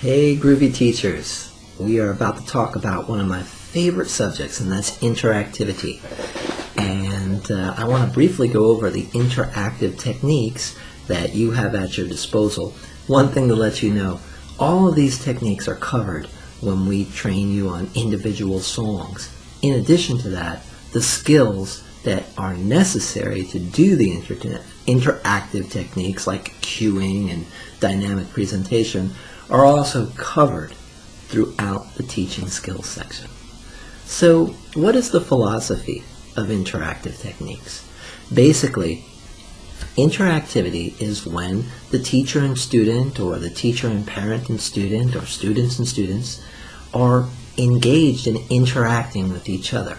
Hey groovy teachers, we are about to talk about one of my favorite subjects, and that's interactivity. And I want to briefly go over the interactive techniques that you have at your disposal. One thing to let you know, all of these techniques are covered when we train you on individual songs. In addition to that, the skills that are necessary to do the interactive techniques like cueing and dynamic presentation are also covered throughout the teaching skills section. So what is the philosophy of interactive techniques? Basically, interactivity is when the teacher and student, or the teacher and parent and student, or students and students are engaged in interacting with each other.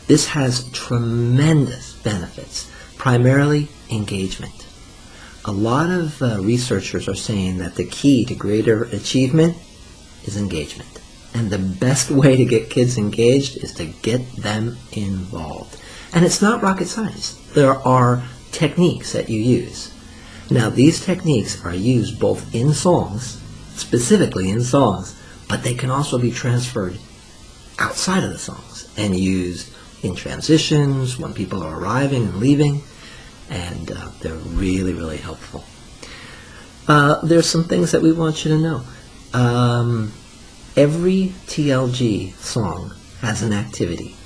This has tremendous benefits, primarily engagement. A lot of researchers are saying that the key to greater achievement is engagement. And the best way to get kids engaged is to get them involved. And it's not rocket science. There are techniques that you use. Now, these techniques are used both in songs, specifically in songs, but they can also be transferred outside of the songs and used in transitions, when people are arriving and leaving, and they're really, really helpful. There's some things that we want you to know. Every TLG song has an activity,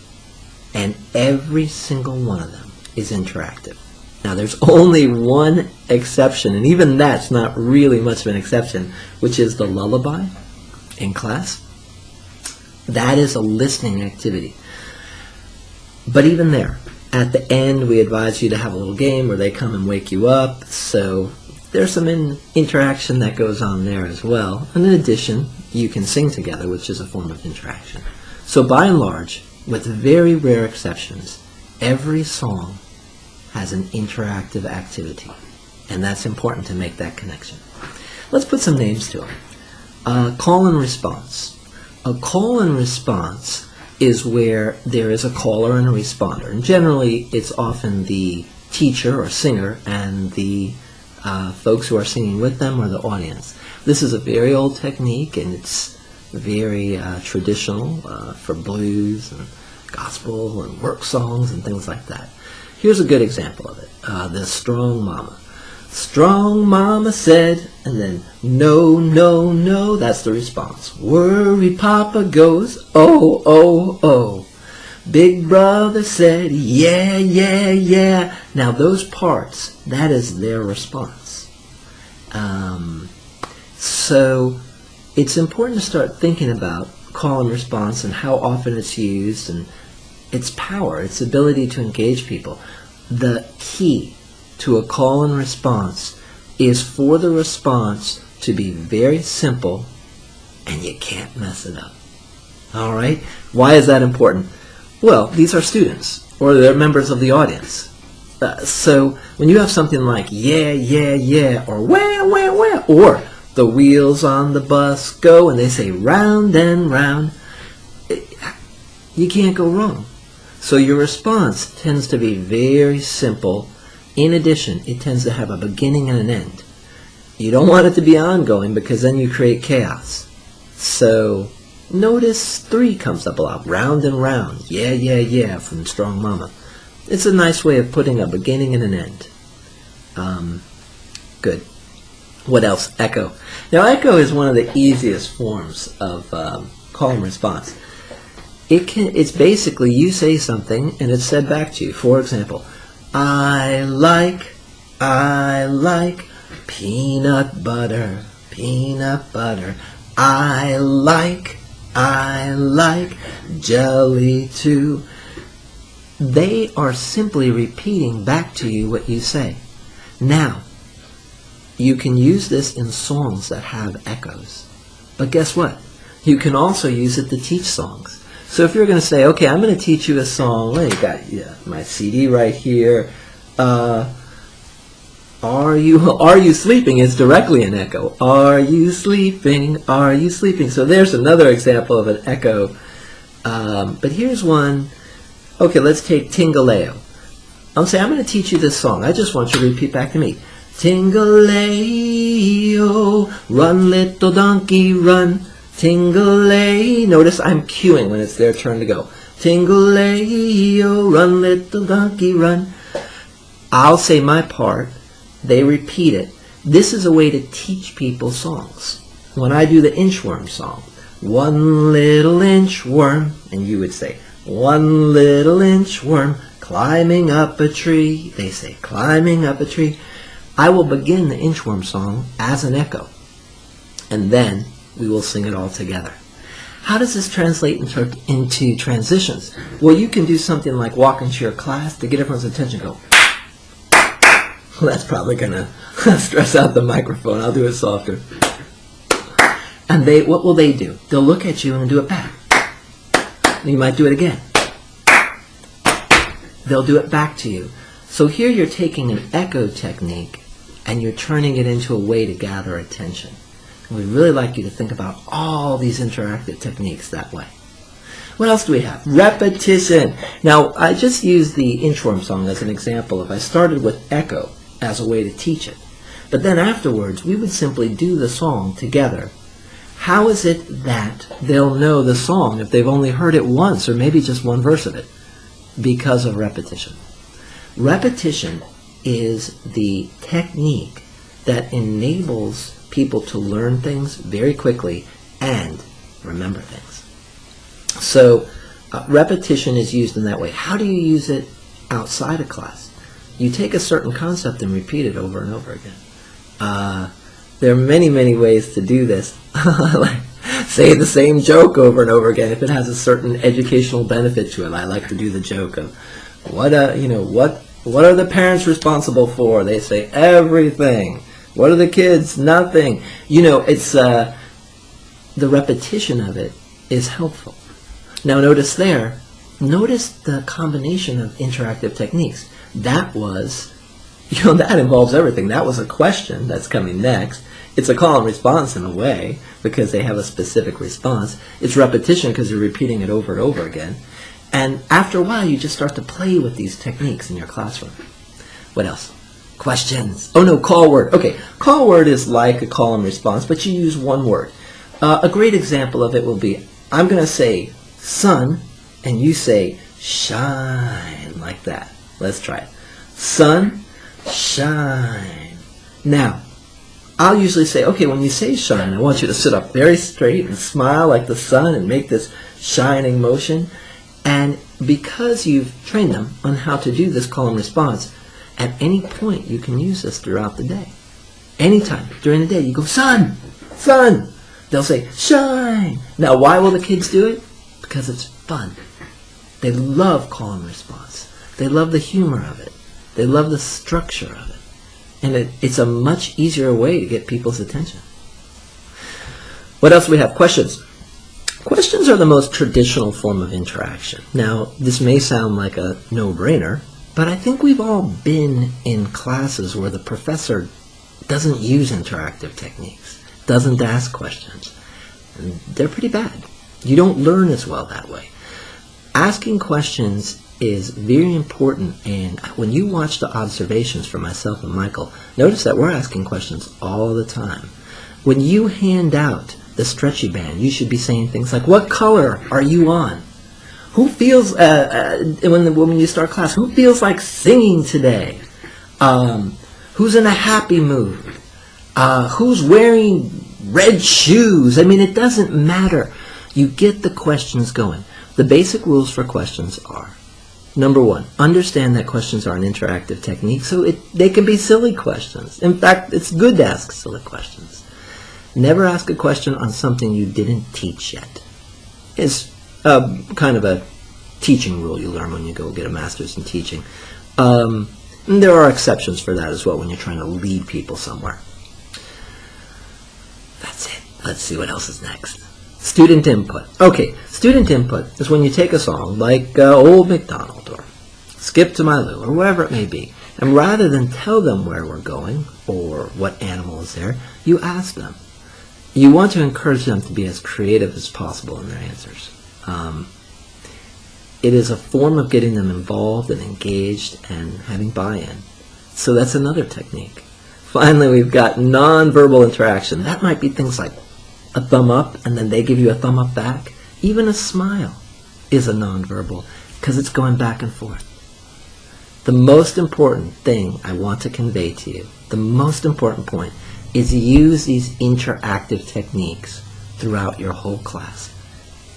and every single one of them is interactive. Now, there's only one exception, and even that's not really much of an exception, which is the lullaby in class. That is a listening activity. But even there, at the end, we advise you to have a little game where they come and wake you up. So there's some interaction that goes on there as well. And in addition, you can sing together, which is a form of interaction. So by and large, with very rare exceptions, every song has an interactive activity. And that's important to make that connection. Let's put some names to it. Call and response. A call and response is where there is a caller and a responder. And generally, it's often the teacher or singer and the folks who are singing with them or the audience. This is a very old technique, and it's very traditional for blues and gospel and work songs and things like that. Here's a good example of it. The Strong Mama. Strong Mama said, and then no, no, no, that's the response. Worry Papa goes, oh, oh, oh. Big Brother said, yeah, yeah, yeah. Now those parts, that is their response. So it's important to start thinking about call and response and how often it's used and its power, its ability to engage people. The key to a call and response is for the response to be very simple, and you can't mess it up. All right? Why is that important? Well, these are students, or they're members of the audience. So when you have something like yeah, yeah, yeah, or wah, wah, wah, or the wheels on the bus go, and they say round and round, you can't go wrong. So your response tends to be very simple. In addition, it tends to have a beginning and an end. You don't want it to be ongoing because then you create chaos. So notice 3 comes up a lot. Round and round. Yeah, yeah, yeah from Strong Mama. It's a nice way of putting a beginning and an end. Good. What else? Echo. Now echo is one of the easiest forms of call and response. It's basically you say something and it's said back to you. For example, I like peanut butter, peanut butter. I like jelly too. They are simply repeating back to you what you say. Now, you can use this in songs that have echoes. But guess what? You can also use it to teach songs. So if you're going to say, okay, I'm going to teach you a song. Well, you got my CD right here. Are you sleeping? It's directly an echo. Are you sleeping? Are you sleeping? So there's another example of an echo. But here's one. Okay, let's take Tingaleo. I'm saying, I'm going to teach you this song. I just want you to repeat back to me. Tingle-lay-o, run little donkey run. Tingle-lay. Notice I'm cueing when it's their turn to go. Tingle-lay-o, run little donkey run. I'll say my part. They repeat it. This is a way to teach people songs. When I do the inchworm song, one little inchworm, and you would say, one little inchworm climbing up a tree. They say, climbing up a tree. I will begin the inchworm song as an echo, and then we will sing it all together. How does this translate into transitions? Well, you can do something like walk into your class to get everyone's attention. Go. Well, that's probably going to stress out the microphone. I'll do it softer. And what will they do? They'll look at you and do it back. You might do it again. They'll do it back to you. So here you're taking an echo technique and you're turning it into a way to gather attention. And we'd really like you to think about all these interactive techniques that way. What else do we have? Repetition. Now, I just used the inchworm song as an example. If I started with echo as a way to teach it, but then afterwards we would simply do the song together. How is it that they'll know the song if they've only heard it once or maybe just one verse of it? Because of repetition. Repetition is the technique that enables people to learn things very quickly and remember things. So repetition is used in that way. How do you use it outside of class? You take a certain concept and repeat it over and over again. There are many, many ways to do this. Say the same joke over and over again. If it has a certain educational benefit to it, I like to do the joke of, what are the parents responsible for? They say everything. What are the kids? Nothing. It's the repetition of it is helpful. Now notice the combination of interactive techniques. That was, that involves everything. That was a question that's coming next. It's a call and response in a way because they have a specific response. It's repetition because you're repeating it over and over again. And after a while, you just start to play with these techniques in your classroom. What else? Questions. Oh no, call word. Okay, call word is like a call and response, but you use one word. A great example of it will be, I'm going to say sun, and you say shine, like that. Let's try it. Sun, shine. Now, I'll usually say, okay, when you say shine, I want you to sit up very straight and smile like the sun and make this shining motion. And because you've trained them on how to do this call and response, at any point you can use this throughout the day. Anytime during the day you go, sun, sun. They'll say, shine. Now, why will the kids do it? Because it's fun. They love call and response. They love the humor of it. They love the structure of it. And it's a much easier way to get people's attention. What else do we have? Questions. Questions are the most traditional form of interaction. Now, this may sound like a no-brainer, but I think we've all been in classes where the professor doesn't use interactive techniques, doesn't ask questions. And they're pretty bad. You don't learn as well that way. Asking questions is very important, and when you watch the observations from myself and Michael, notice that we're asking questions all the time. When you hand out the stretchy band, you should be saying things like, what color are you on? Who feels, when you start class, who feels like singing today? Who's in a happy mood? Who's wearing red shoes? I mean, it doesn't matter. You get the questions going. The basic rules for questions are, number one, understand that questions are an interactive technique, so they can be silly questions. In fact, it's good to ask silly questions. Never ask a question on something you didn't teach yet. It's kind of a teaching rule you learn when you go get a master's in teaching. And there are exceptions for that as well when you're trying to lead people somewhere. That's it. Let's see what else is next. Student input. Okay, student input is when you take a song like Old MacDonald or Skip to My Lou or wherever it may be, and rather than tell them where we're going or what animal is there, you ask them. You want to encourage them to be as creative as possible in their answers. It is a form of getting them involved and engaged and having buy-in. So that's another technique. Finally, we've got nonverbal interaction. That might be things like a thumb up, and then they give you a thumb up back. Even a smile is a nonverbal because it's going back and forth. The most important thing I want to convey to you, the most important point, is use these interactive techniques throughout your whole class.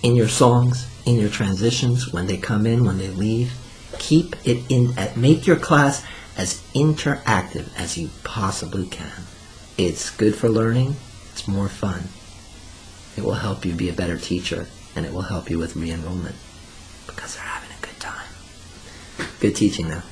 In your songs, in your transitions, when they come in, when they leave. Keep it in, make your class as interactive as you possibly can. It's good for learning, it's more fun. It will help you be a better teacher, and it will help you with re-enrollment because they're having a good time. Good teaching now.